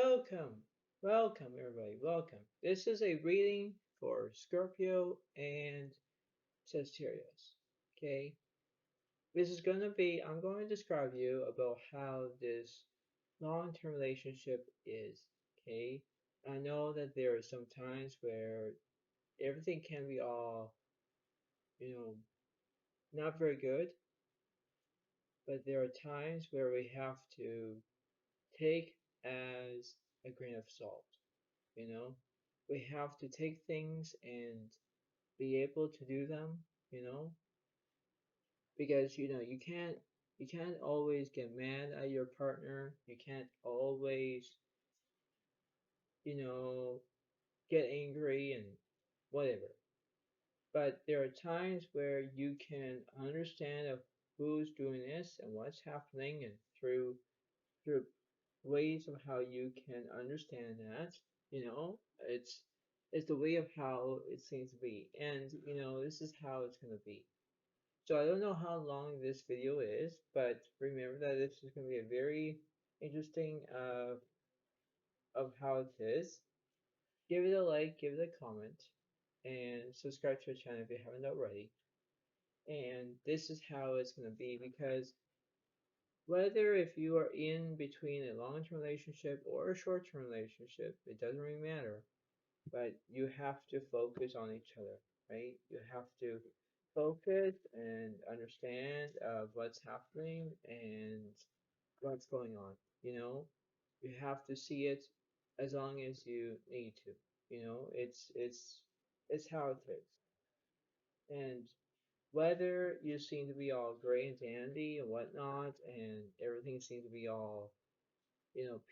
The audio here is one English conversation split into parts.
Welcome, welcome everybody, welcome. This is a reading for Scorpio and Sagittarius. Okay, this is going to be, I'm going to describe you about how this long-term relationship is. Okay, I know that there are some times where everything can be all, you know, not very good, but there are times where we have to take as a grain of salt. You know, we have to take things and be able to do them, you know, because you can't always get mad at your partner. You can't always, you know, get angry and whatever. But there are times where you can understand of who's doing this and what's happening, and through ways of how you can understand that, you know, it's the way of how it seems to be, and this is how it's gonna be. So I don't know how long this video is, but remember that this is going to be a very interesting of how it is. Give it a like, give it a comment, and subscribe to the channel if you haven't already. And this is how it's going to be, because whether if you are in between a long-term relationship or a short-term relationship, it doesn't really matter. But you have to focus on each other, right? You have to focus and understand what's happening and what's going on. You know, you have to see it as long as you need to. It's how it is. And whether you seem to be all gray and dandy and whatnot, and everything seems to be all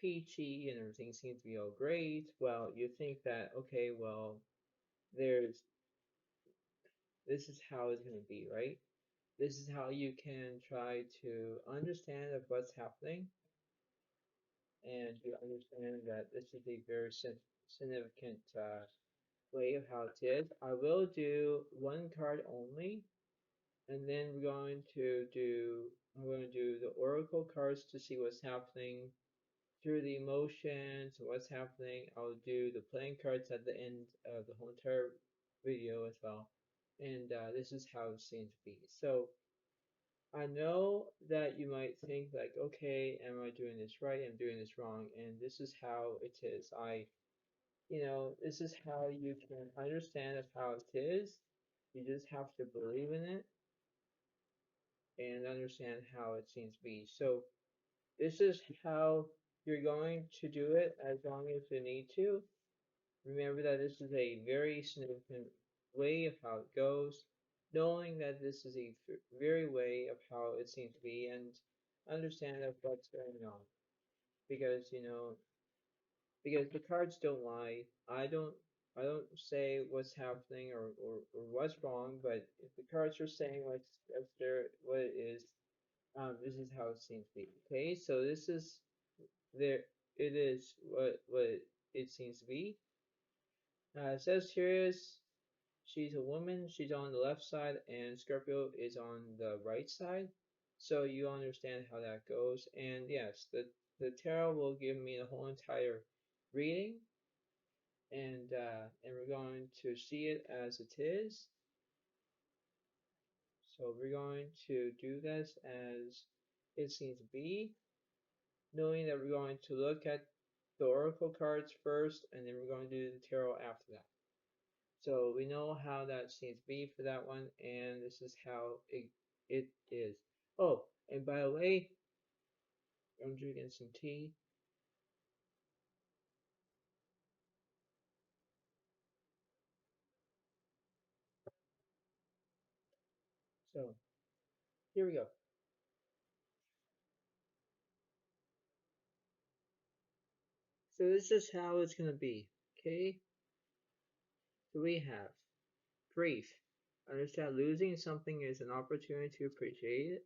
peachy and everything seems to be all great, well, you think that, okay, well, there's this is how it's going to be, right? This is how you can try to understand of what's happening, and you understand that this is a very significant way of how it is. I will do one card only, and then I'm going to do the oracle cards to see what's happening through the emotions, what's happening. I'll do the playing cards at the end of the whole entire video as well. And this is how it seems to be. So I know that you might think like, okay, am I doing this right? I'm doing this wrong, and this is how it is. This is how you can understand of how it is. You just have to believe in it and understand how it seems to be. So this is how you're going to do it as long as you need to. Remember that this is a very significant way of how it goes, knowing that this is a very way of how it seems to be, and understand of what's going on. Because because the cards don't lie. I don't say what's happening or what's wrong, but if the cards are saying what it is, this is how it seems to be. Okay, so this is there. It is what it seems to be. It says here is she's a woman. She's on the left side, and Scorpio is on the right side. So you understand how that goes. And yes, the tarot will give me the whole entire reading, and we're going to see it as it is. So we're going to do this as it seems to be, knowing that we're going to look at the oracle cards first, and then we're going to do the tarot after that. So we know how that seems to be for that one, and this is how it is. Oh, and by the way, I'm drinking some tea. So here we go. So this is how it's going to be. Okay, so we have grief. Understand losing something is an opportunity to appreciate it.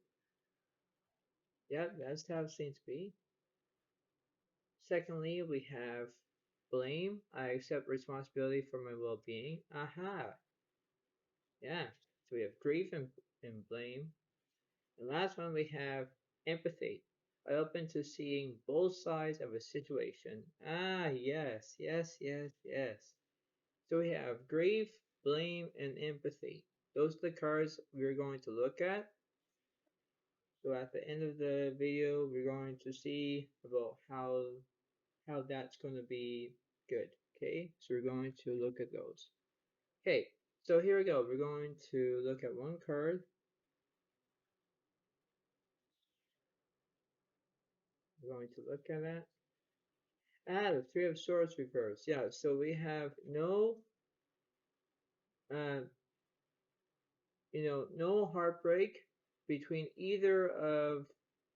Yep, that's how it seems to be. Secondly, we have blame. I accept responsibility for my well-being. Aha. Yeah. So we have grief and blame. And last one we have empathy. are open to seeing both sides of a situation. Ah, yes, yes, yes, yes. So we have grief, blame, and empathy. Those are the cards we're going to look at. So at the end of the video, we're going to see about how that's going to be good. Okay, so we're going to look at those. Okay, so here we go. We're going to look at one card. We're going to look at that. Ah, the Three of Swords reversed. Yeah, so we have uh, no heartbreak between either of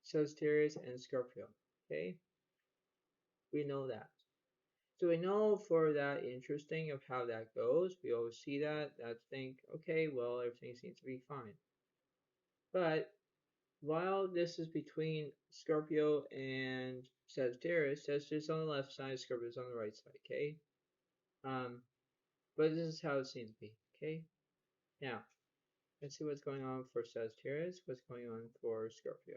Sagittarius and Scorpio. Okay, we know that. So we know for that interesting of how that goes. We always see that. That's think, okay, well, everything seems to be fine. But while this is between Scorpio and Sagittarius, Sagittarius on the left side, Scorpio's on the right side. Okay. Um, but this is how it seems to be. Okay. Now, let's see what's going on for Sagittarius, what's going on for Scorpio.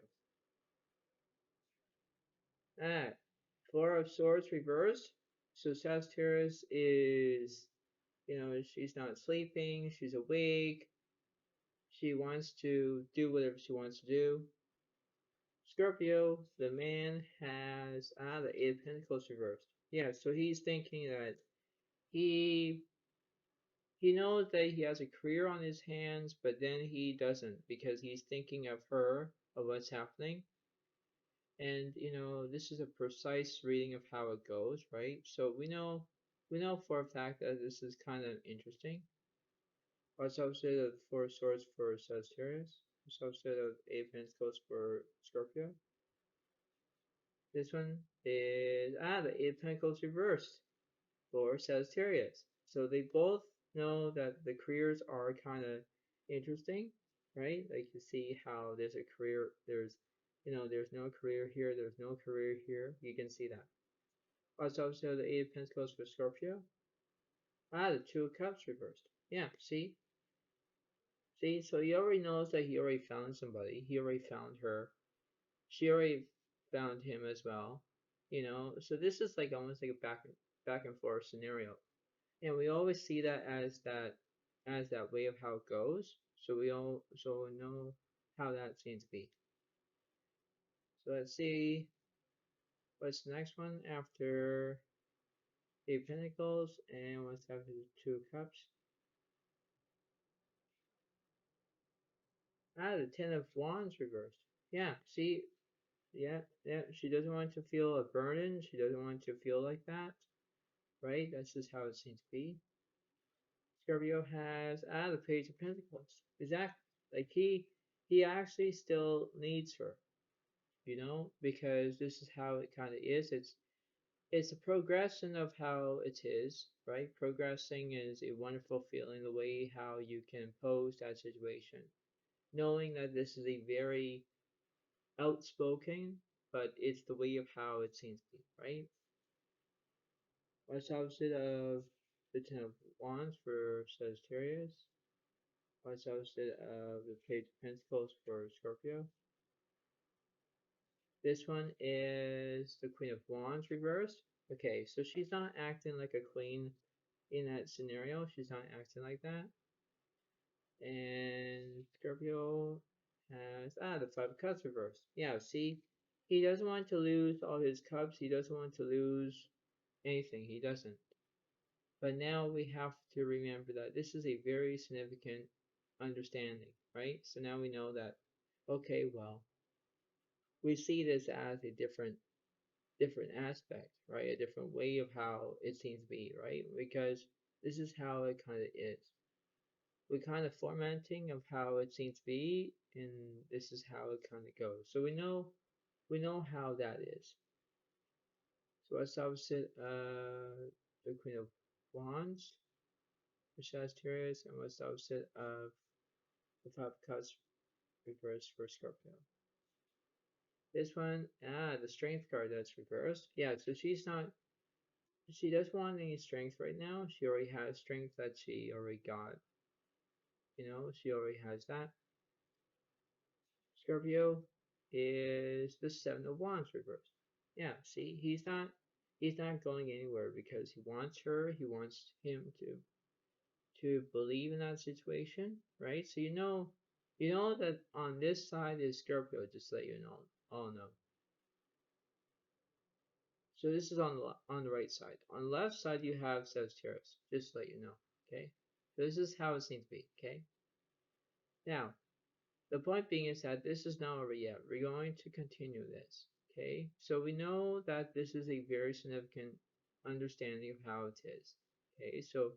Ah, Four of Swords reversed. So Sagittarius is, she's not sleeping, she's awake, she wants to do whatever she wants to do. Scorpio, the man has, the Eight of Pentacles reversed. Yeah, so he's thinking that he he knows that he has a career on his hands, but then he doesn't because he's thinking of her, of what's happening. And this is a precise reading of how it goes, right? So we know for a fact that this is kind of interesting. What's opposite of Four of Swords for Sagittarius? What's opposite of Eight of Pentacles for Scorpio? This one is the Eight of Pentacles reversed for Sagittarius. So they both know that the careers are kind of interesting, right? Like you see how there's a career, there's no career here, there's no career here. You can see that. Also, the Eight of Pentacles for Scorpio. The Two of Cups reversed. Yeah, see? See, so he already knows that he already found somebody. He already found her. She already found him as well. So this is like almost like a back and forth scenario. And we always see that as that way of how it goes. So we know how that seems to be. So let's see what's the next one after Eight of Pentacles and what's after the Two of Cups. The Ten of Wands reversed. Yeah, see, yeah, she doesn't want to feel a burden. She doesn't want to feel like that, right? That's just how it seems to be. Scorpio has the Page of Pentacles. Exactly. Like he actually still needs her, because this is how it kind of is. It's a progression of how it is, right? Progressing is a wonderful feeling, the way how you can pose that situation, knowing that this is a very outspoken, but it's the way of how it seems to be, right? What's opposite of the Ten of Wands for Sagittarius? What's opposite of the Page of Pentacles for Scorpio? This one is the Queen of Wands reversed. Okay, so she's not acting like a queen in that scenario. She's not acting like that. And Scorpio has the Five of Cups reversed. Yeah, see, he doesn't want to lose all his cups. He doesn't want to lose anything. He doesn't. But now we have to remember that this is a very significant understanding, right? So now we know that, okay, well, we see this as a different aspect, right? A different way of how it seems to be, right? Because this is how it kind of is. We're kind of formatting of how it seems to be, and this is how it kind of goes. So we know how that is. So what's opposite the Queen of Wands for Sagittarius, and what's opposite of the Five of Cups reversed for Scorpio? This one, the Strength card that's reversed. Yeah, so she doesn't want any strength right now. She already has strength that she already got. She already has that. Scorpio, is the Seven of Wands reversed. Yeah, see, he's not going anywhere because he wants her, he wants him to believe in that situation, right? So you know that on this side is Scorpio, just to let you know. Oh no. So this is on the right side. On the left side you have Sagittarius, just to let you know. Okay? So this is how it seems to be, okay? Now, the point being is that this is not over yet. We're going to continue this. Okay, so we know that this is a very significant understanding of how it is. Okay, so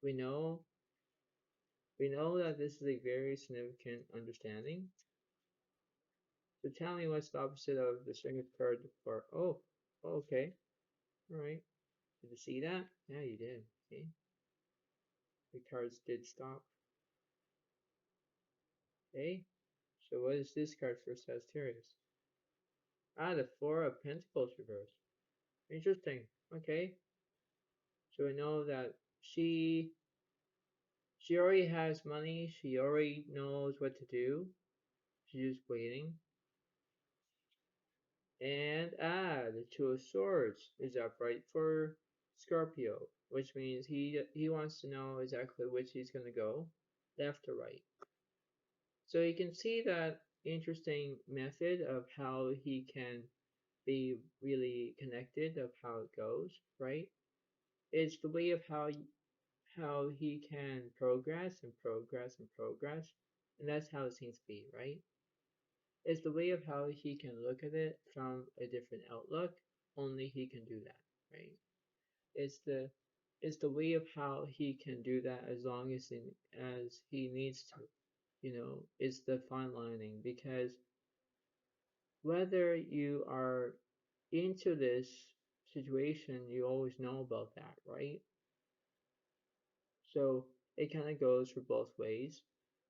we know we know that this is a very significant understanding. So tell me what's the opposite of the strength card for okay. All right. Did you see that? Yeah, you did. Okay. The cards did stop. Okay. So what is this card for Sagittarius? Ah, the Four of Pentacles reversed. Interesting. Okay. So we know that she she already has money. She already knows what to do. She's just waiting. And the Two of Swords is upright for Scorpio, which means he wants to know exactly which he's gonna go, left or right. So you can see that interesting method of how he can be really connected of how it goes, right? It's the way of how he can progress and progress and progress, and that's how it seems to be, right? It's the way of how he can look at it from a different outlook. Only he can do that, right? It's the it's the way of how he can do that as long as he needs to. It's the fine lining because whether you are into this situation, you always know about that, right? So it kind of goes for both ways.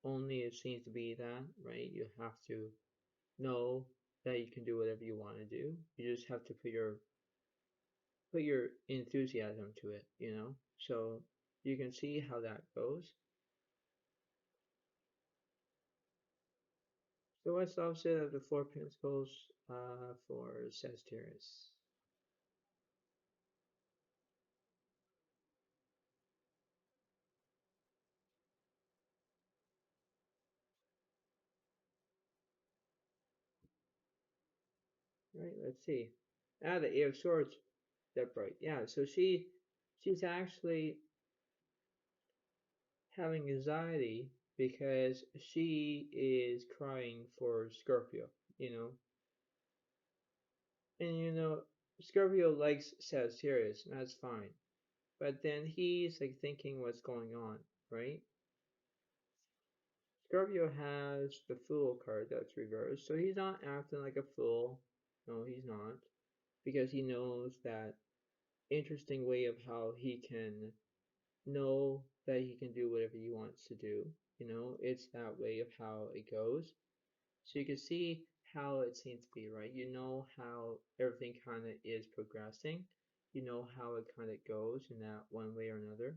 Only it seems to be that, right? You have to know that you can do whatever you want to do. You just have to put your enthusiasm to it. So you can see how that goes. So what's the opposite of the Four Pentacles for Sagittarius? Right, let's see. The Eight of Swords, that bright. Yeah, so she's actually having anxiety because she is crying for Scorpio, you know. And Scorpio likes Sagittarius, and that's fine. But then he's like thinking what's going on, right? Scorpio has the Fool card that's reversed, so he's not acting like a fool. No, he's not. Because he knows that interesting way of how he can know that he can do whatever he wants to do. It's that way of how it goes. So you can see how it seems to be, right? You know how everything kind of is progressing. You know how it kind of goes in that one way or another.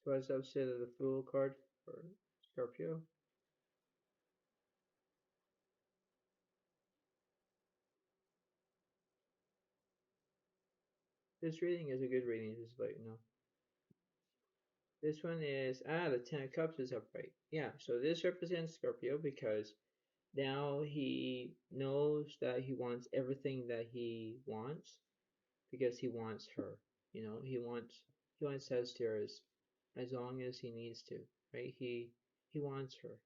So as I've said, the Fool card for Scorpio. This reading is a good reading, just to let you know. This one is, the Ten of Cups is upright. Yeah, so this represents Scorpio because now he knows that he wants everything that he wants because he wants her. He wants Sagittarius as long as he needs to, right? He wants her.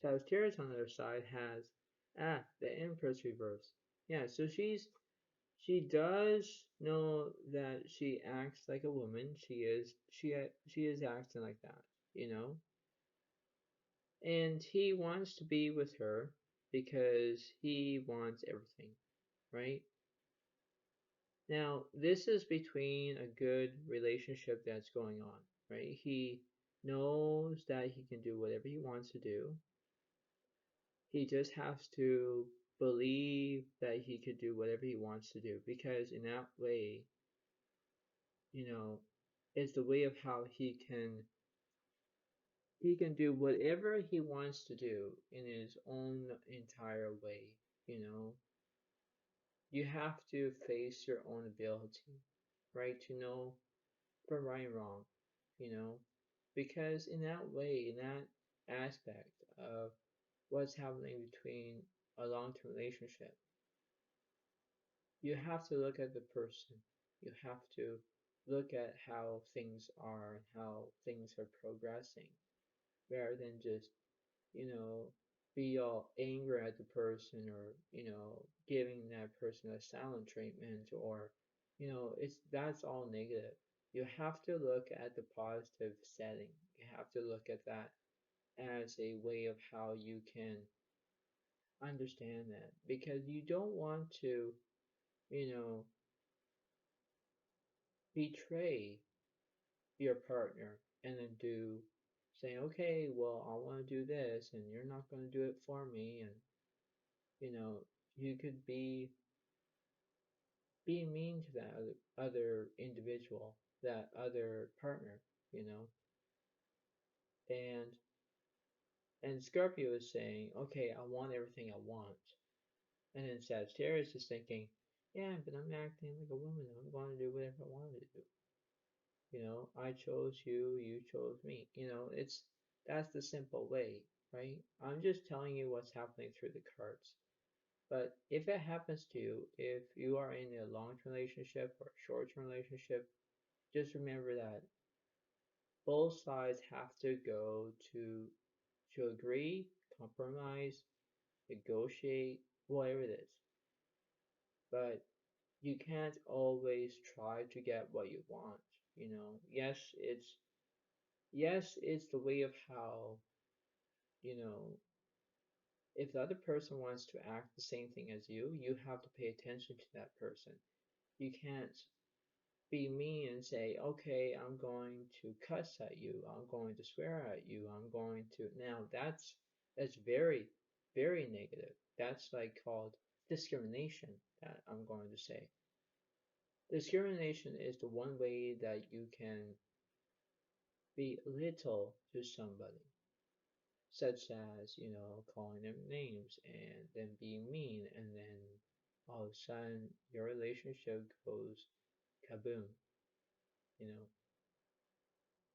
Sagittarius on the other side has the Empress reverse. Yeah, so she does know that she acts like a woman. She is acting like that, you know. And he wants to be with her because he wants everything, right? Now, this is between a good relationship that's going on, right? He knows that he can do whatever he wants to do. He just has to believe that he could do whatever he wants to do because in that way, you know, it's the way of how he can He can do whatever he wants to do in his own entire way, you know. You have to face your own ability, right? To know from right and wrong, you know. Because in that way, in that aspect of what's happening between a long-term relationship, you have to look at the person. You have to look at how things are, how things are progressing, rather than just, you know, be all angry at the person or, giving that person a silent treatment or, that's all negative. You have to look at the positive setting. You have to look at that as a way of how you can understand that because you don't want to, you know, betray your partner and then saying, okay, well, I want to do this and you're not going to do it for me. And, you know, you could be mean to that other individual, that other partner, you know. And Scorpio is saying, okay, I want everything I want. And then Sagittarius is thinking, yeah, but I'm acting like a woman. I'm going to do whatever I want to do. I chose you, you chose me. That's the simple way, right? I'm just telling you what's happening through the cards. But if it happens to you, if you are in a long-term relationship or a short-term relationship, just remember that both sides have to go to agree, compromise, negotiate, whatever it is. But you can't always try to get what you want. Yes, it's the way of how, you know, if the other person wants to act the same thing as you have to pay attention to that person. You can't be mean and say, okay, I'm going to cuss at you, I'm going to swear at you, I'm going to. Now that's very, very negative. That's like called discrimination, that I'm going to say. Discrimination is the one way that you can be little to somebody, such as, calling them names and then being mean, and then all of a sudden your relationship goes kaboom, you know.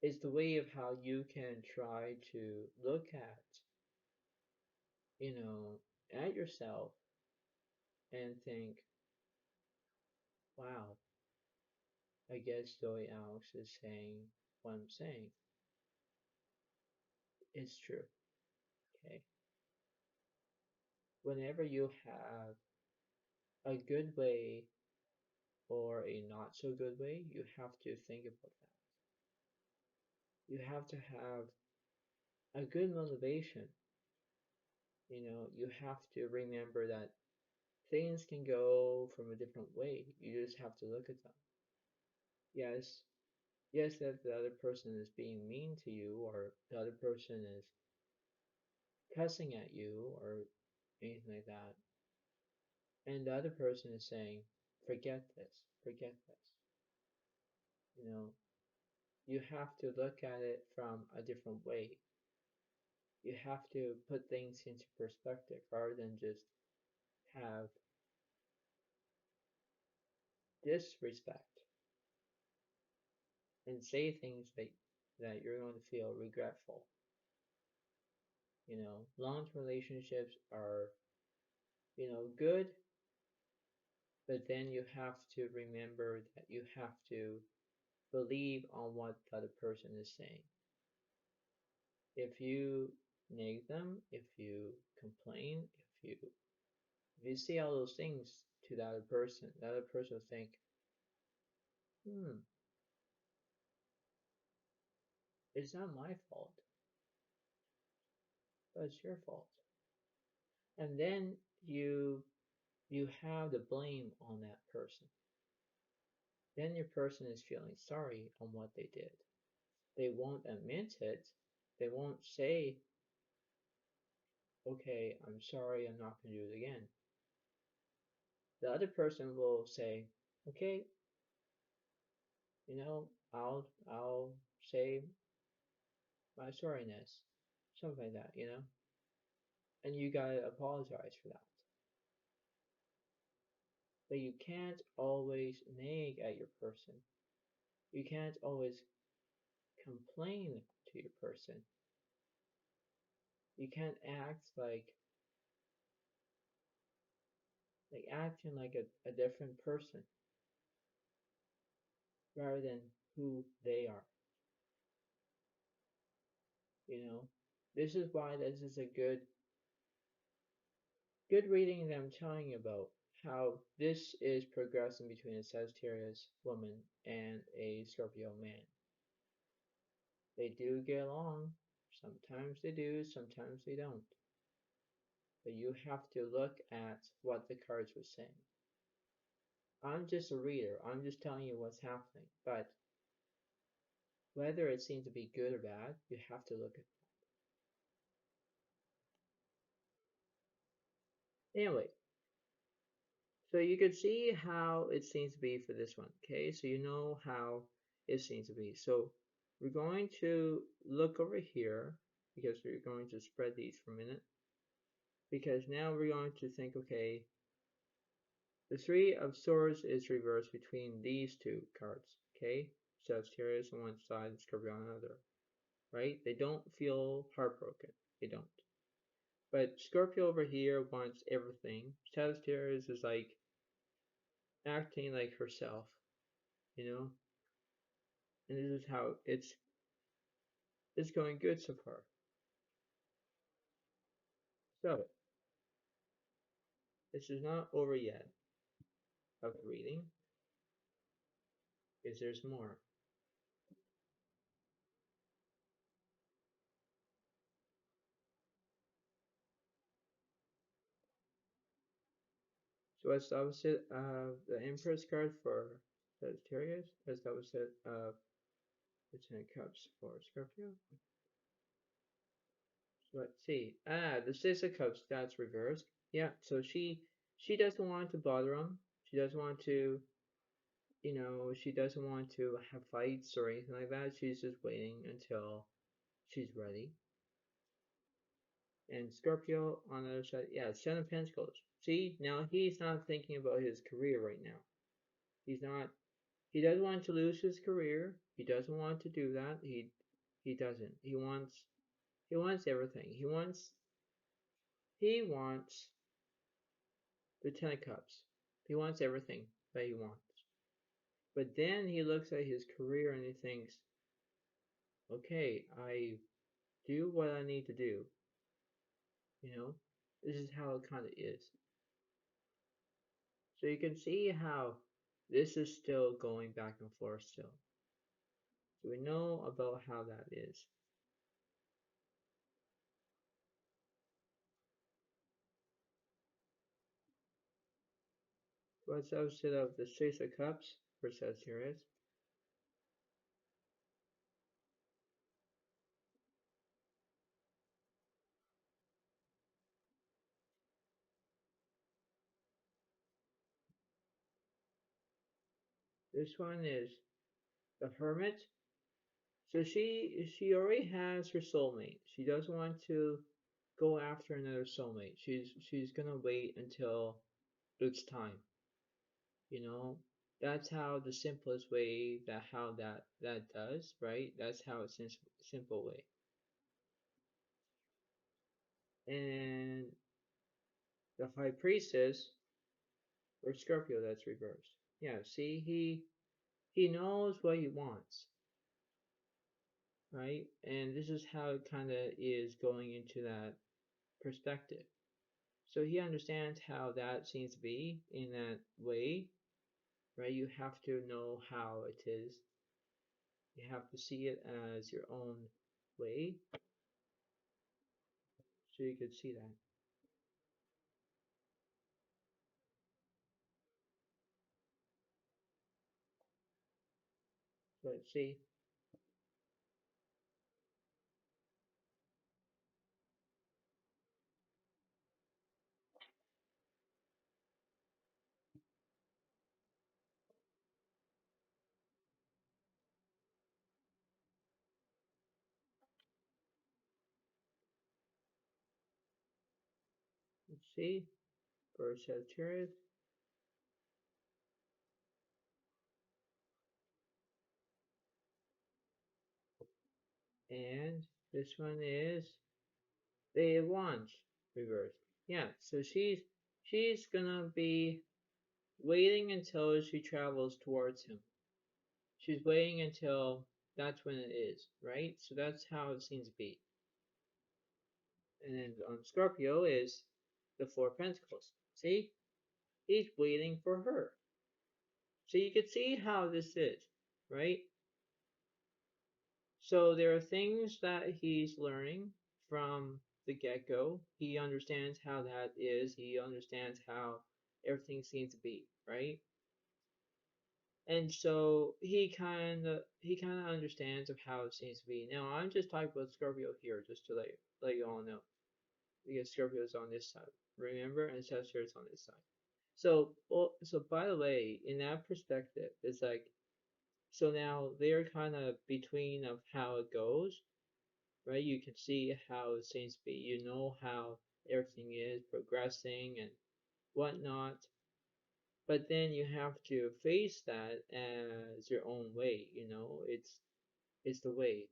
It's the way of how you can try to look you know, at yourself and think, wow, I guess Joey Alex is saying what I'm saying. It's true, okay? Whenever you have a good way or a not so good way, you have to think about that. You have to have a good motivation. You have to remember that things can go from a different way. You just have to look at them. Yes, yes, if the other person is being mean to you or the other person is cussing at you or anything like that, and the other person is saying, forget this, forget this. You know, you have to look at it from a different way. You have to put things into perspective rather than just have disrespect and say things that you're going to feel regretful. Long-term relationships are, good, but then you have to remember that you have to believe on what the other person is saying. If you nag them, if you complain, if you say all those things to the other person will think, hmm, it's not my fault, but it's your fault. And then you have the blame on that person. Then your person is feeling sorry on what they did. They won't admit it. They won't say, okay, I'm sorry, I'm not going to do it again. The other person will say, okay, I'll say my sorriness, something like that, and you gotta apologize for that. But you can't always nag at your person. You can't always complain to your person. You can't act like acting like a different person rather than who they are. You know, this is why this is a good reading that I'm telling you about how this is progressing between a Sagittarius woman and a Scorpio man. They do get along. Sometimes they do, sometimes they don't. But you have to look at what the cards were saying. I'm just a reader. I'm just telling you what's happening. But whether it seems to be good or bad, you have to look at it. Anyway, so you can see how it seems to be for this one. Okay, so you know how it seems to be. So we're going to look over here because we're going to spread these for a minute. Because now we're going to think, okay, the Three of Swords is reversed between these two cards. Okay, Sagittarius on one side and Scorpio on the other. Right? They don't feel heartbroken. They don't. But Scorpio over here wants everything. Sagittarius is like acting like herself, you know? And this is how it's going good so far. So this is not over yet of the reading, because there's more. So what's the opposite of the Empress card for Sagittarius? What's the opposite of the Ten of Cups for Scorpio? So let's see. The Six of Cups, that's reversed. Yeah, so she doesn't want to bother him. She doesn't want to, she doesn't want to have fights or anything like that. She's just waiting until she's ready. And Scorpio on the other side, yeah, Seven of Pentacles. See, now he's not thinking about his career right now. He's not. He doesn't want to lose his career. He doesn't want to do that. He doesn't. He wants everything. He wants the Ten of Cups. He wants everything that he wants. But then he looks at his career and he thinks, okay, I do what I need to do. This is how it kind of is. So you can see how this is still going back and forth still. So we know about how that is. What's the opposite of the Six of Cups for Sagittarius? This one is the Hermit. So she already has her soulmate. She doesn't want to go after another soulmate. She's gonna wait until it's time. That's how the simplest way that does, right? That's how it's simple way. And the High Priestess or Scorpio, that's reversed. Yeah, see, he knows what he wants, right? And this is how it kind of is going into that perspective. So he understands how that seems to be in that way, right? You have to know how it is. You have to see it as your own way, so you could see that. So let's see. Let's see, for Sagittarius. And this one is the Wands reversed. Yeah, so she's gonna be waiting until she travels towards him. She's waiting until that's when it is, right? So that's how it seems to be. And then on Scorpio is the Four of Pentacles. See? He's waiting for her. So you can see how this is, right? So there are things that he's learning from the get-go. He understands how that is. He understands how everything seems to be, right? And so he kind of understands of how it seems to be. Now I'm just talking about Scorpio here, just to let you all know, because Scorpio is on this side, remember, and Sagittarius is on this side. So, well, so by the way, in that perspective, it's like, so now they're kind of between of how it goes, right? You can see how it seems to be. You know how everything is progressing and whatnot. But then you have to face that as your own way, it's the way,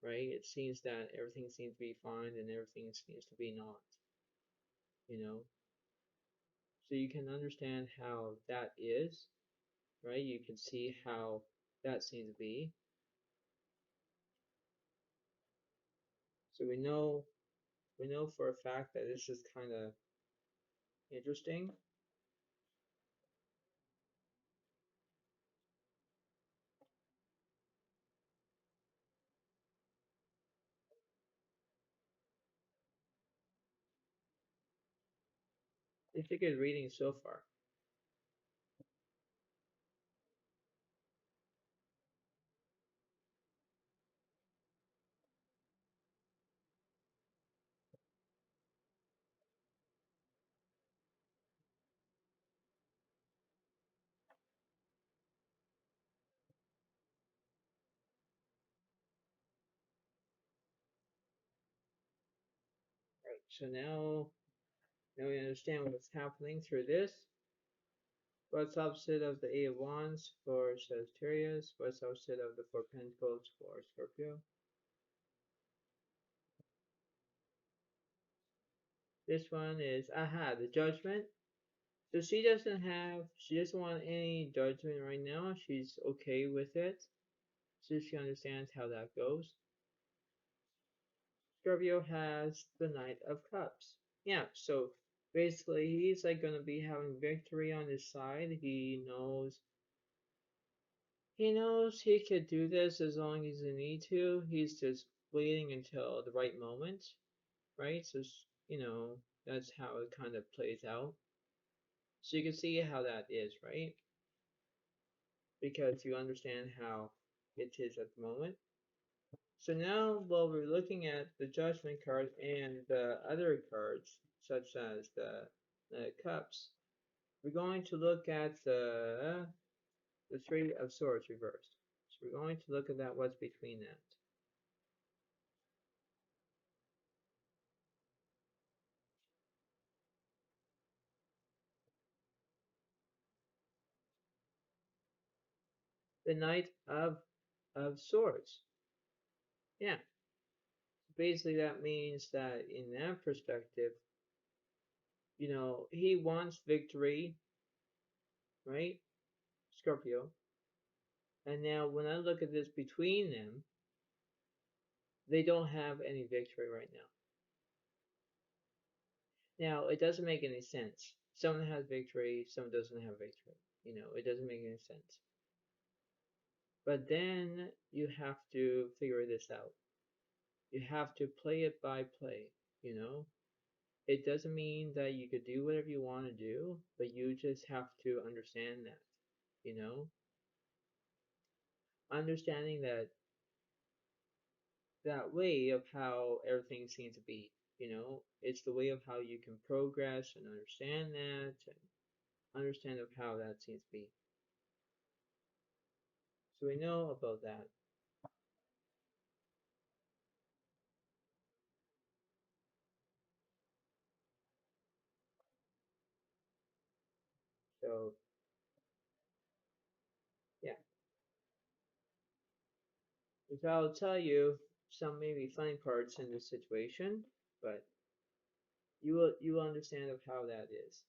right? It seems that everything seems to be fine and everything seems to be not, you know. So you can understand how that is, right? You can see how that seems to be. So we know for a fact that this is kind of interesting. It's a good reading so far. Right. So now we understand what's happening through this. What's opposite of the Eight of Wands for Sagittarius? What's opposite of the Four of Pentacles for Scorpio? This one is, the Judgment. So she doesn't want any judgment right now. She's okay with it. So she understands how that goes. Scorpio has the Knight of Cups. Yeah, so basically he's like gonna be having victory on his side. He knows he could do this as long as he needs to. He's just waiting until the right moment, right? So, that's how it kind of plays out. So you can see how that is, right? Because you understand how it is at the moment. So now, while we're looking at the Judgment card and the other cards, such as the Cups, we're going to look at the Three of Swords reversed. So we're going to look at that, what's between that. The Knight of Swords. Yeah. Basically that means that in that perspective, he wants victory, right? Scorpio. And now when I look at this between them, they don't have any victory right now. Now it doesn't make any sense. Someone has victory, someone doesn't have victory. It doesn't make any sense. But then you have to figure this out. You have to play it by play, you know? It doesn't mean that you could do whatever you want to do, but you just have to understand that, you know? Understanding that way of how everything seems to be, it's the way of how you can progress and understand that and understand of how that seems to be. So we know about that. So yeah, if I'll tell you some maybe funny parts in this situation, but you will understand of how that is.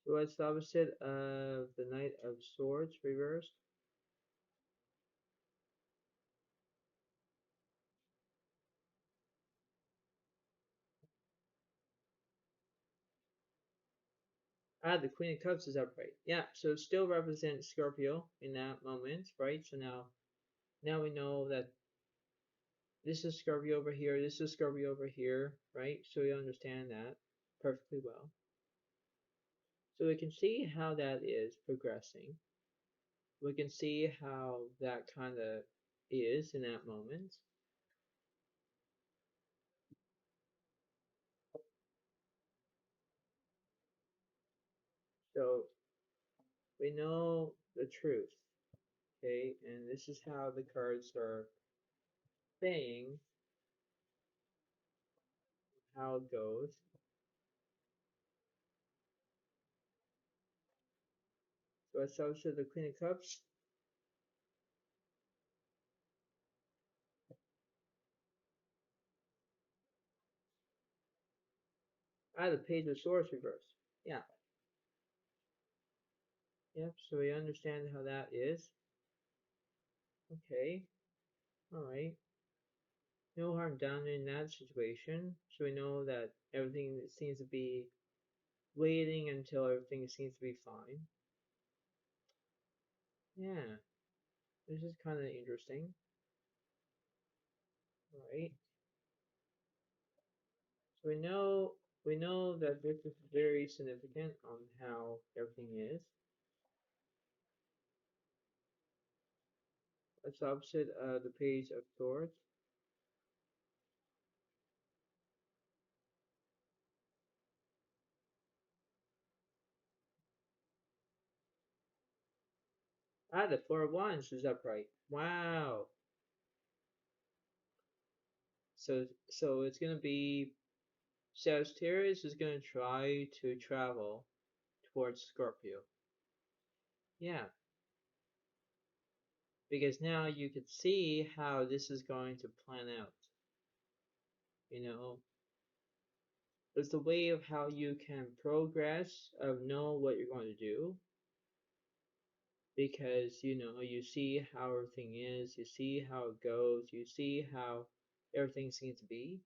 So what's the opposite of the Knight of Swords reversed? Ah, the Queen of Cups is upright. Yeah, so still represents Scorpio in that moment, right? So now we know that this is Scorpio over here, this is Scorpio over here, right? So we understand that perfectly well. So we can see how that is progressing. We can see how that kind of is in that moment. So we know the truth, okay? And this is how the cards are saying how it goes. So it's also the Queen of Cups. Ah, the Page of Swords reversed. Yeah, yep. So we understand how that is. Okay, all right. No harm done in that situation. So we know that everything seems to be waiting until everything seems to be fine. Yeah, this is kind of interesting. All right. So we know that this is very significant on how everything is. It's opposite the Page of Swords. Ah, the Four of Wands is upright. Wow. So it's gonna be Sagittarius is gonna try to travel towards Scorpio. Yeah, because now you could see how this is going to plan out. You know, it's the way of how you can progress of know what you're going to do because you see how everything is, you see how it goes, you see how everything seems to be.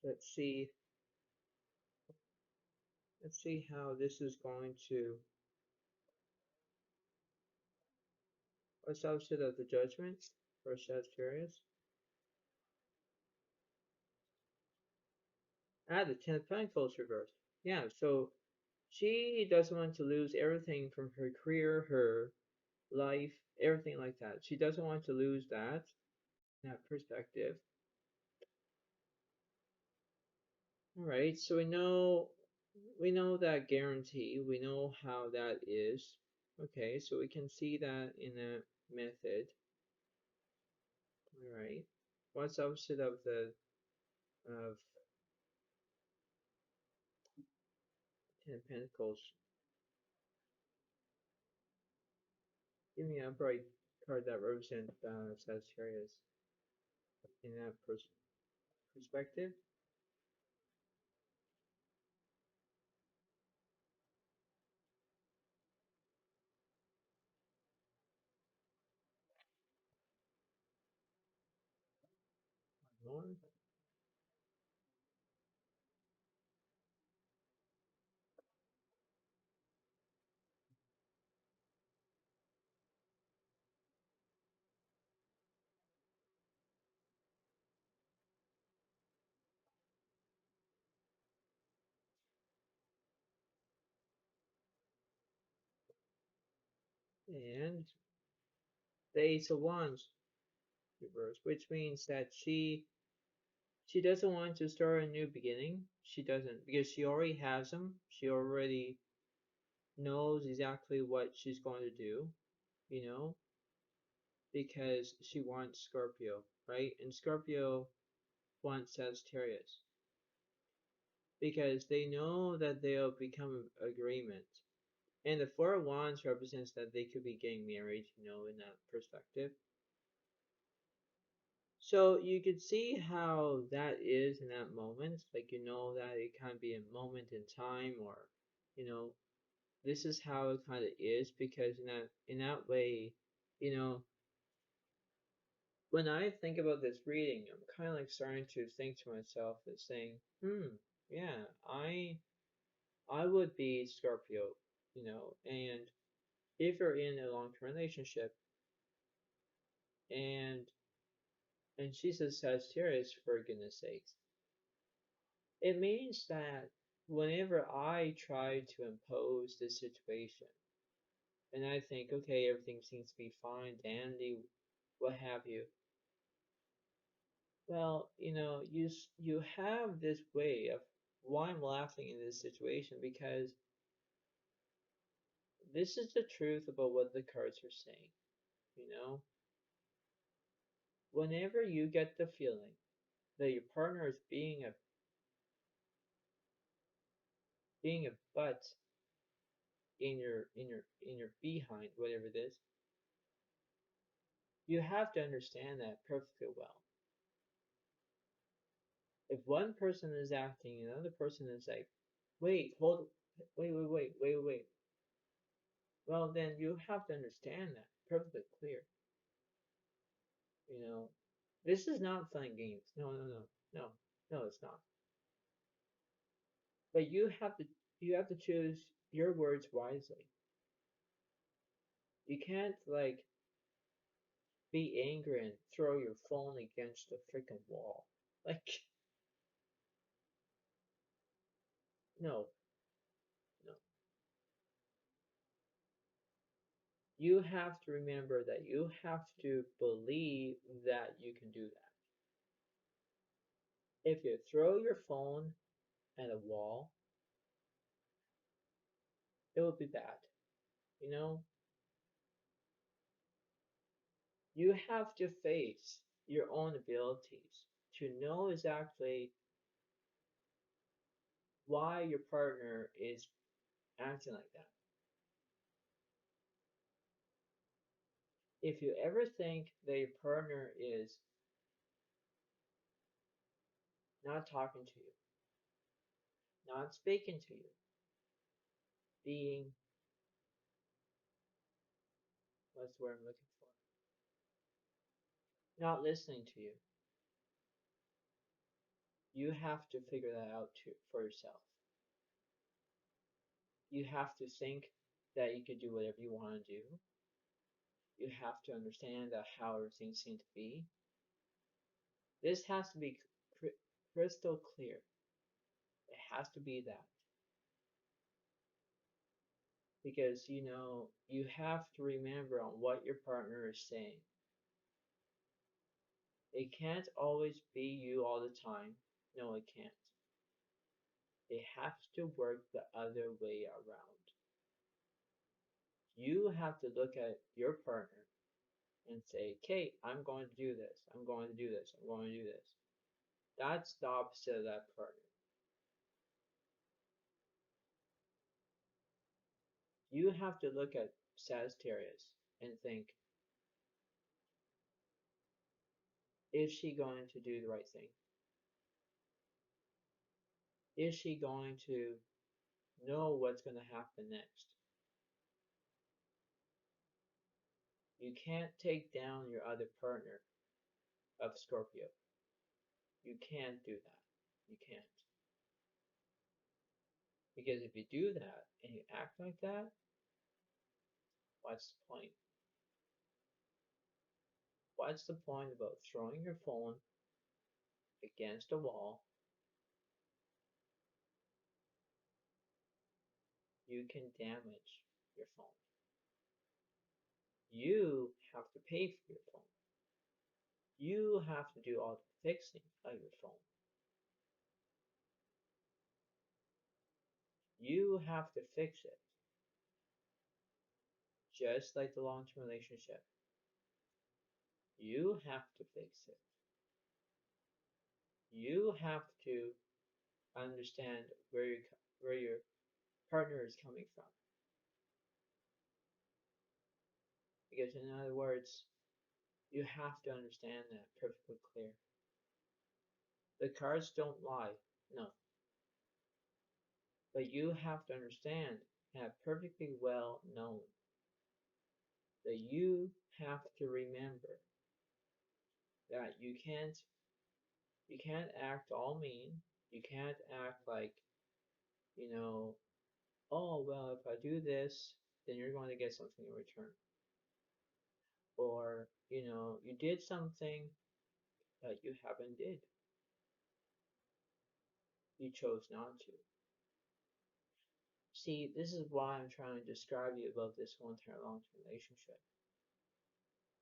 Let's see, let's see how this is going to. What's the opposite of the Judgment for Sagittarius? Ah, the Ten of Pentacles reversed. Yeah, so she doesn't want to lose everything from her career, her life, everything like that. She doesn't want to lose that perspective. All right, so we know that guarantee. We know how that is. Okay, so we can see that in a method. All right. What's opposite of the of Ten of Pentacles? Give me a bright card that represents Sagittarius in that perspective. More. And the Ace of Wands reversed, which means that she doesn't want to start a new beginning. She doesn't because she already has them. She already knows exactly what she's going to do, you know, because she wants Scorpio, right? And Scorpio wants Sagittarius because they know that they'll become agreement. And the Four of Wands represents that they could be getting married, in that perspective. So you could see how that is in that moment. Like, that it can be a moment in time, or, you know, this is how it kind of is, because in that way, you know, when I think about this reading, I'm kind of like starting to think to myself and saying, yeah, I would be Scorpio, and if you're in a long-term relationship and she's a Sagittarius, for goodness sakes, it means that whenever I try to impose this situation and I think, okay, everything seems to be fine, dandy, what have you, well, you have this way of why I'm laughing in this situation, because this is the truth about what the cards are saying, you know? Whenever you get the feeling that your partner is being a butt in your behind, whatever it is, you have to understand that perfectly well. If one person is acting, another person is like, wait, hold, wait. Well, then you have to understand that perfectly clear. You know, this is not fun games. No, it's not. But you have to choose your words wisely. You can't like be angry and throw your phone against the freaking wall. Like, no, no. You have to remember that you have to believe that you can do that. If you throw your phone at a wall, it will be bad. You know, you have to face your own abilities to know exactly why your partner is acting like that. If you ever think that your partner is not talking to you, not speaking to you, being, what's the word I'm looking for? Not listening to you, you have to figure that out too for yourself. You have to think that you can do whatever you want to do. You have to understand that how everything seems to be. This has to be crystal clear. It has to be that. Because, you have to remember on what your partner is saying. It can't always be you all the time. No, it can't. It has to work the other way around. You have to look at your partner and say, okay, I'm going to do this. I'm going to do this. I'm going to do this. That's the opposite of that partner. You have to look at Sagittarius and think, is she going to do the right thing? Is she going to know what's going to happen next? You can't take down your other partner of Scorpio. You can't do that. You can't. Because if you do that and you act like that, what's the point? What's the point about throwing your phone against a wall? You can damage your phone. You have to pay for your phone. You have to do all the fixing of your phone. You have to fix it. just like the long-term relationship. You have to fix it. You have to understand where your partner is coming from. Because in other words, you have to understand that perfectly clear. The cards don't lie, no. But you have to understand and have perfectly well known that you have to remember that you can't act all mean. You can't act like, you know, oh well, if I do this, then you're going to get something in return. Or, you did something that you haven't did. You chose not to. See, this is why I'm trying to describe you about this whole entire long-term relationship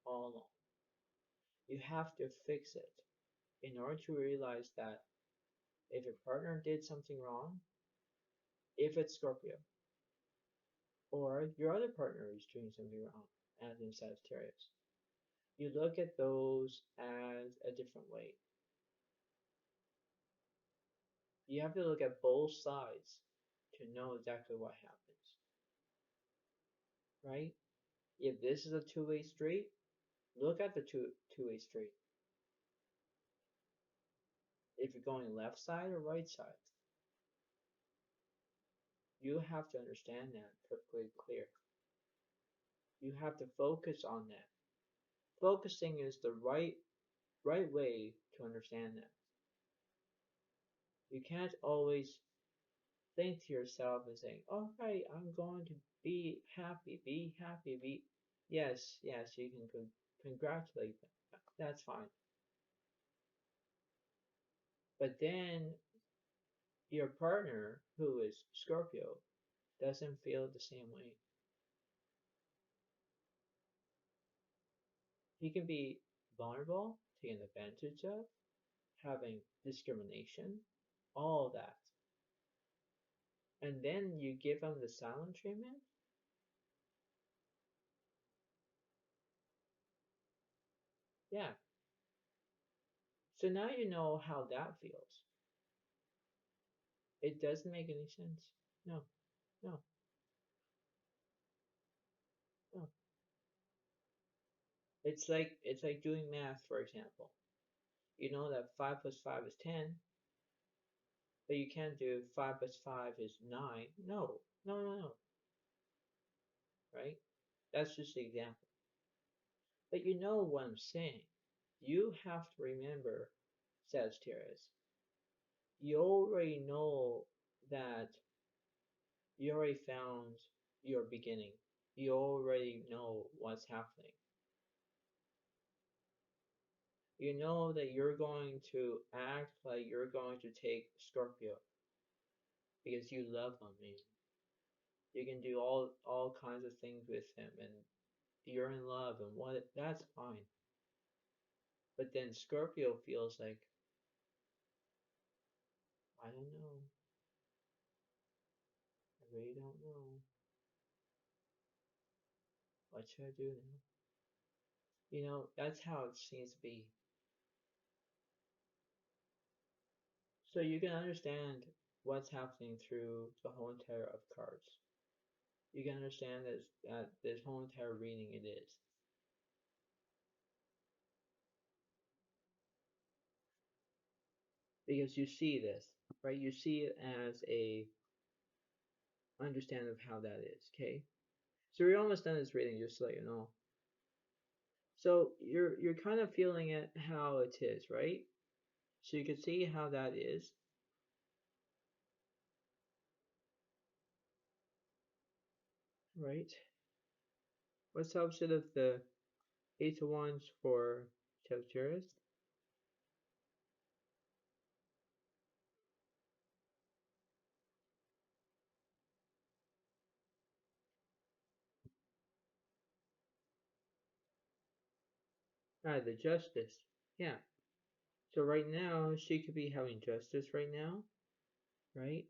all along. You have to fix it in order to realize that if your partner did something wrong, if it's Scorpio, or your other partner is doing something wrong, as in Sagittarius, you look at those as a different way. You have to look at both sides to know exactly what happens, right? If this is a two-way street, look at the two-way street. If you're going left side or right side, you have to understand that perfectly clear. You have to focus on that. Focusing is the right way to understand that. You can't always think to yourself and saying, all right, I'm going to be happy, be happy, be. Yes, you can congratulate them. That's fine. But then your partner, who is Scorpio, doesn't feel the same way. He can be vulnerable, taken advantage of, having discrimination, all that. And then you give him the silent treatment? Yeah. So now you know how that feels. It doesn't make any sense. No, no, no. It's like doing math, for example. You know that 5 plus 5 is 10, but you can't do 5 plus 5 is 9. No, no, no, no. Right? That's just the example. But you know what I'm saying. You have to remember, Sagittarius, you already know that you already found your beginning. You already know what's happening. You know that you're going to act like you're going to take Scorpio because you love him and you can do all kinds of things with him and you're in love and that's fine. But then Scorpio feels like, I don't know. I really don't know. What should I do now? That's how it seems to be. So you can understand what's happening through the whole entire of cards. You can understand that this whole entire reading it is. Because you see this, right? You see it as a understanding of how that is, okay? So we're almost done this reading, just to let you know. So you're kind of feeling it how it is, right? So you can see how that is. Right? What's the opposite of the Eight of Wands for Sagittarius? Ah, the Justice. Yeah. So right now, she could be having justice right now, right?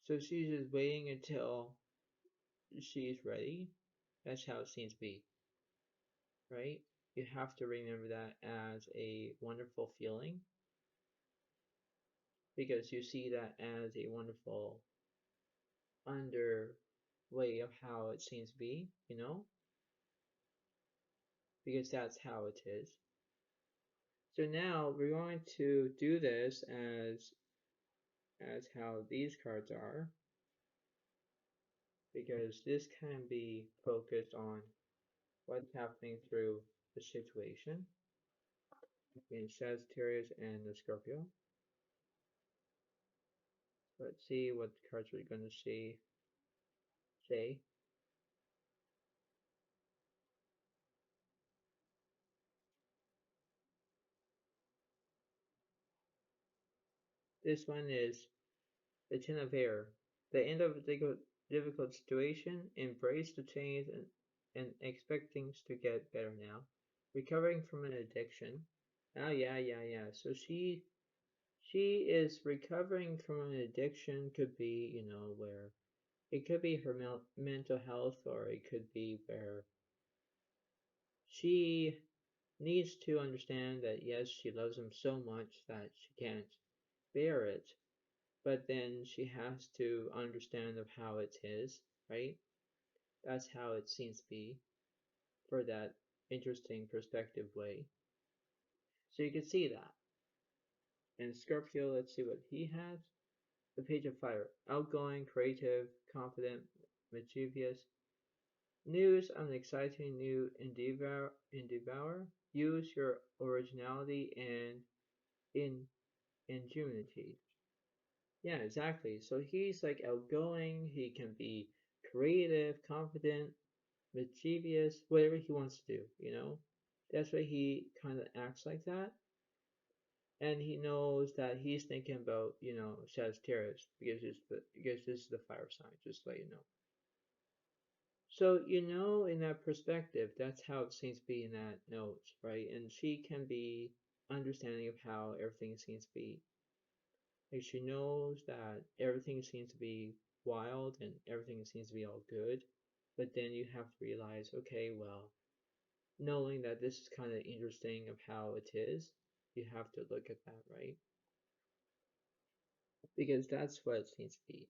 So she's just waiting until she's ready. That's how it seems to be, right? You have to remember that as a wonderful feeling because you see that as a wonderful under way of how it seems to be, because that's how it is. So now we're going to do this as how these cards are, because this can be focused on what's happening through the situation between Sagittarius and the Scorpio. Let's see what the cards are going to say. This one is the Ten of Air. The end of a difficult situation, embrace the change and expect things to get better now. Recovering from an addiction. Oh yeah. So she is recovering from an addiction, could be, where it could be her mental health, or it could be where she needs to understand that yes, she loves him so much that she can't bear it, but then she has to understand of how it is, right? That's how it seems to be for that interesting perspective way. So you can see that. And Scorpio, let's see what he has. The Page of Fire. Outgoing, creative, confident, mischievous. News on an exciting new endeavor. Use your originality and in ingenuity. Yeah, exactly. So he's like outgoing, he can be creative, confident, mischievous, whatever he wants to do. That's why he kind of acts like that. And he knows that he's thinking about, Sagittarius because this is the fire sign, just to let you know. So, in that perspective, that's how it seems to be in that note, right? And she can be understanding of how everything seems to be. Like she knows that everything seems to be wild and everything seems to be all good. But then you have to realize, okay, well, knowing that this is kind of interesting of how it is, you have to look at that, right? Because that's what it seems to be.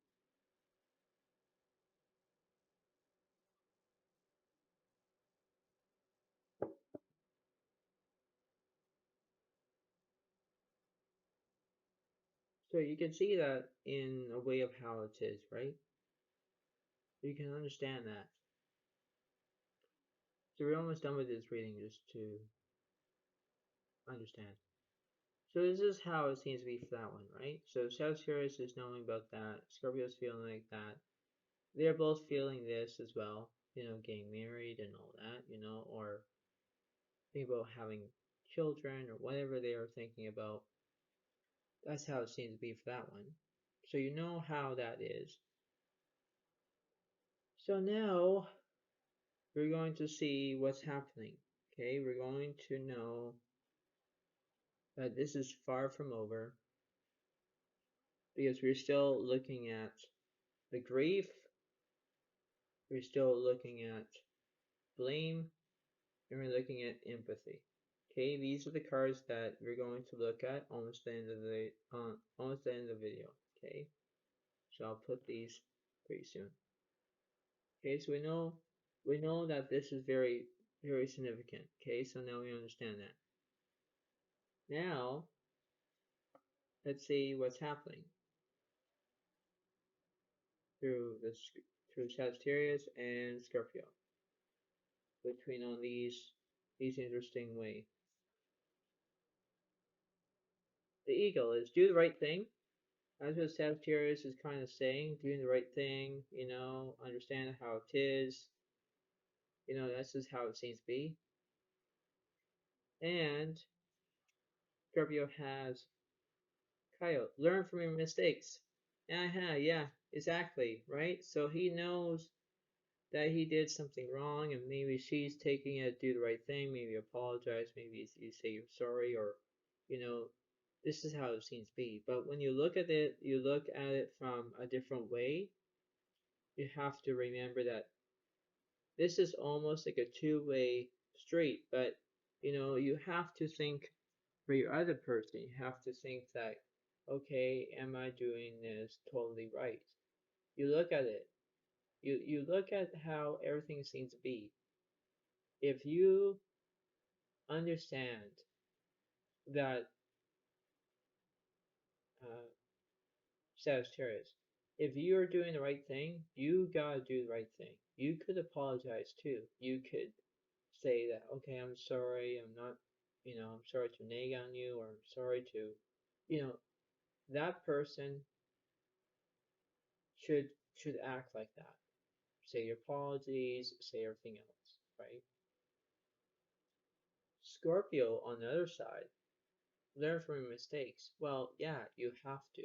So you can see that in a way of how it is, right? You can understand that. So we're almost done with this reading just to understand. So this is how it seems to be for that one, right? So Sagittarius is knowing about that. Scorpio's feeling like that. They're both feeling this as well, getting married and all that, or thinking about having children or whatever they are thinking about. That's how it seems to be for that one. So you know how that is. So now we're going to see what's happening. Okay, we're going to know that this is far from over because we're still looking at the grief, we're still looking at blame, and we're looking at empathy. Okay, these are the cards that we're going to look at almost the end of the video. Okay, so I'll put these pretty soon. Okay, so we know that this is very very significant. Okay, so now we understand that. Now let's see what's happening through this through Sagittarius and Scorpio between on these interesting ways. The eagle is do the right thing. That's what Sagittarius is kind of saying, doing the right thing, understand how it is, that's just how it seems to be. And Scorpio has Coyote, learn from your mistakes. Yeah, exactly, right? So he knows that he did something wrong, and maybe she's taking it, do the right thing, maybe apologize, maybe you say you're sorry, or, you know, this is how it seems to be. But when you look at it from a different way, you have to remember that this is almost like a two-way street, but you have to think for your other person. You have to think that, okay, am I doing this totally right? You look at it. You look at how everything seems to be. If you understand that uh, Sagittarius, if you're doing the right thing, you gotta do the right thing. You could apologize too. You could say that, okay, I'm sorry, I'm sorry to nag on you, or I'm sorry to, you know, that person should should act like that. Say your apologies, say everything else, right? Scorpio, on the other side, learn from your mistakes. Well, yeah, you have to.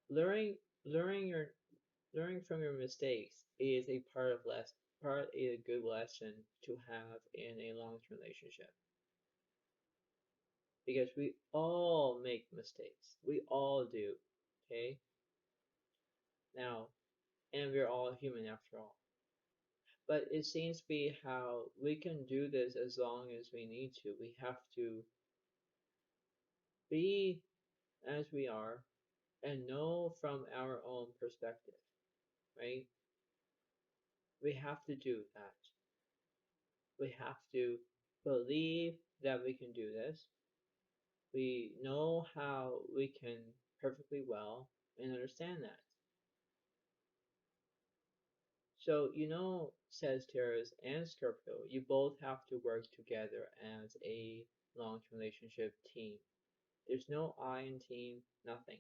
Learning, learning your, learning from your mistakes is a part a good lesson to have in a long-term relationship, because we all make mistakes. We all do. Okay? Now, and we're all human after all. But it seems to be how we can do this as long as we need to. We have to be as we are and know from our own perspective, right? We have to do that. We have to believe that we can do this. We know how we can perfectly well and understand that. So, Sagittarius and Scorpio, you both have to work together as a long-term relationship team. There's no I in team, nothing.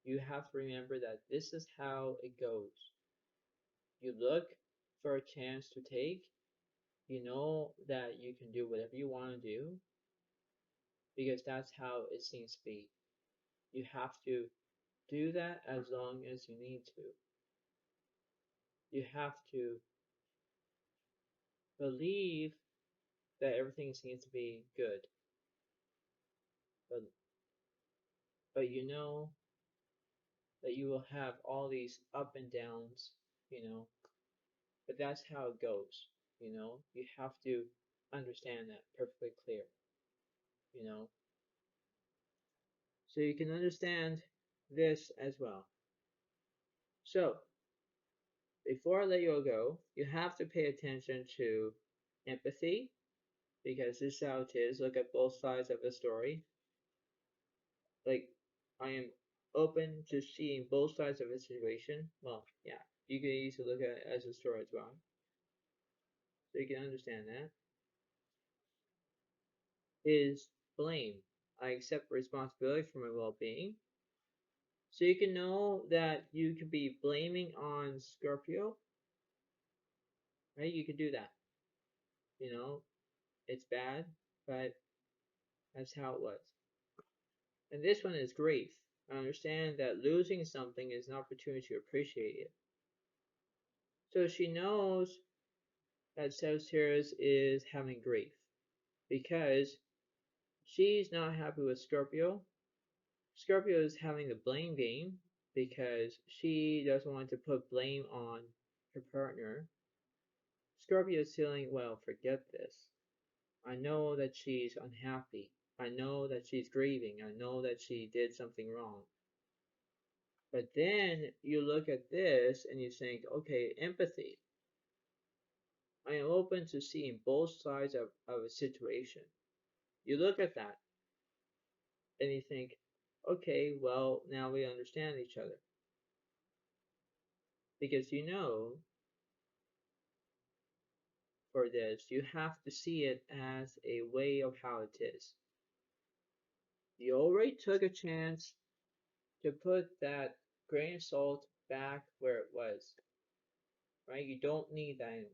You have to remember that this is how it goes. You look for a chance to take, you know that you can do whatever you want to do, because that's how it seems to be. You have to do that as long as you need to. You have to believe that everything seems to be good, but you know that you will have all these up and downs, you know, but that's how it goes. You have to understand that perfectly clear, you know, so you can understand this as well. So, before I let you all go, you have to pay attention to empathy, because this is how it is. Look at both sides of the story. Like, I am open to seeing both sides of a situation. Well, yeah, you can easily look at it as a story as well. So you can understand that. Is blame. I accept responsibility for my well being. So you can know that you can be blaming on Scorpio, right? You can do that. It's bad, but that's how it was. And this one is grief. I understand that losing something is an opportunity to appreciate it. So she knows that Sagittarius is having grief because she's not happy with Scorpio. Scorpio is having the blame game because she doesn't want to put blame on her partner. Scorpio is feeling, well, forget this. I know that she's unhappy. I know that she's grieving. I know that she did something wrong. But then you look at this and you think, okay, empathy. I am open to seeing both sides of a situation. You look at that and you think, okay, well, now we understand each other. Because for this, you have to see it as a way of how it is. You already took a chance to put that grain of salt back where it was, right? You don't need that anymore.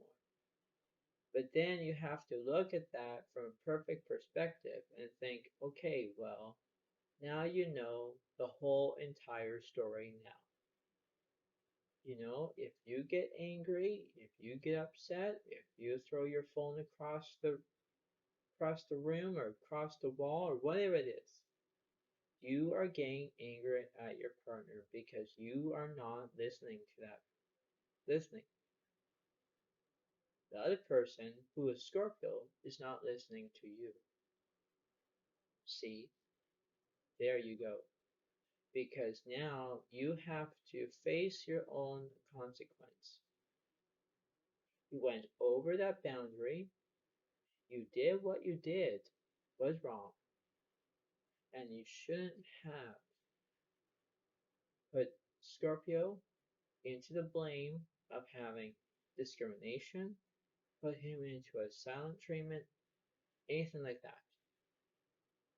But then you have to look at that from a perfect perspective and think, okay, well, now you know the whole entire story now. If you get angry, if you get upset, if you throw your phone across the room or across the wall or whatever it is, You are getting angry at your partner because you are not listening to that. Listening. The other person, who is Scorpio, is not listening to you. See, there you go. Because now you have to face your own consequence. You went over that boundary, you did what you did was wrong, and you shouldn't have put Scorpio into the blame of having discrimination, put him into a silent treatment, anything like that,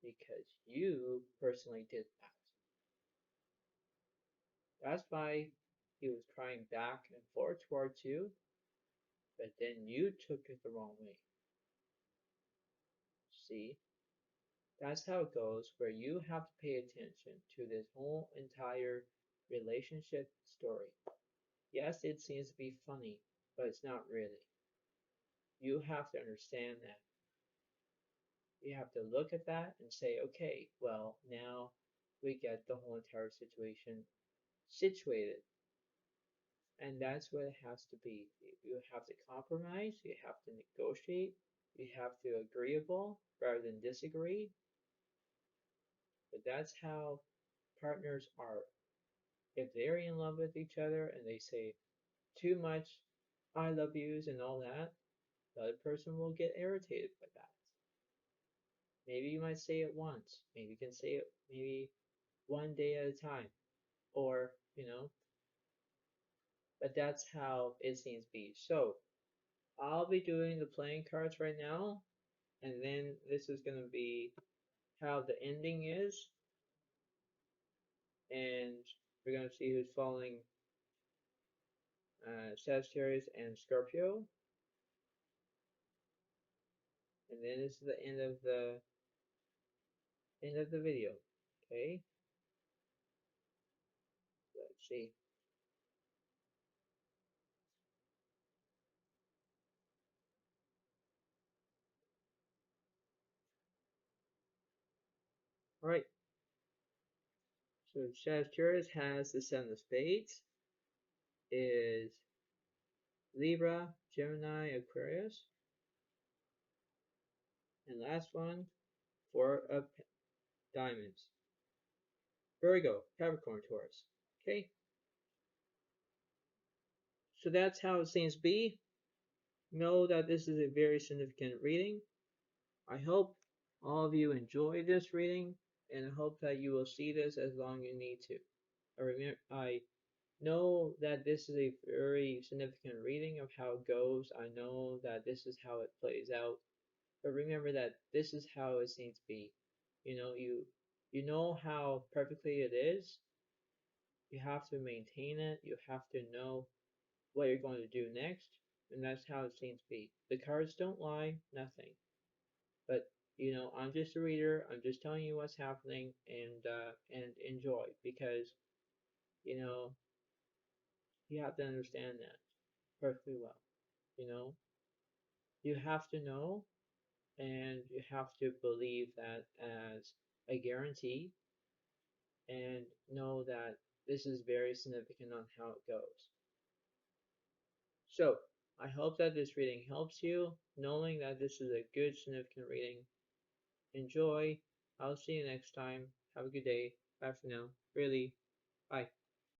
because you personally did that. That's why he was crying back and forth towards you, but then you took it the wrong way. See, that's how it goes, where you have to pay attention to this whole entire relationship story. Yes, it seems to be funny, but it's not really. You have to understand that. You have to look at that and say, okay, well, now we get the whole entire situation situated. And that's what it has to be. You have to compromise, you have to negotiate, you have to agreeable rather than disagree. But that's how partners are. If they're in love with each other and they say too much I love yous and all that, the other person will get irritated by that. Maybe you might say it once. Maybe you can say it maybe one day at a time. Or, but that's how it seems to be. So I'll be doing the playing cards right now, and then this is going to be how the ending is, and we're going to see who's following Sagittarius and Scorpio, and then this is the end of the video. Okay, let's see. All right, so Sagittarius has the Seven of Spades, is Libra, Gemini, Aquarius, and last one, Four of Diamonds, Virgo, Capricorn, Taurus. Okay, so that's how it seems to be. Know that this is a very significant reading. I hope all of you enjoy this reading, and I hope that you will see this as long as you need to. I know that this is a very significant reading of how it goes. I know that this is how it plays out. But remember that this is how it seems to be. You know how perfectly it is. You have to maintain it. You have to know what you're going to do next, and that's how it seems to be. The cards don't lie, nothing. But I'm just a reader. I'm just telling you what's happening, and enjoy, because you know you have to understand that perfectly well. You know you have to know, and you have to believe that as a guarantee, and know that this is very significant on how it goes. So I hope that this reading helps you, knowing that this is a good significant reading. Enjoy. I'll see you next time. Have a good day. Bye for now. Really. Bye.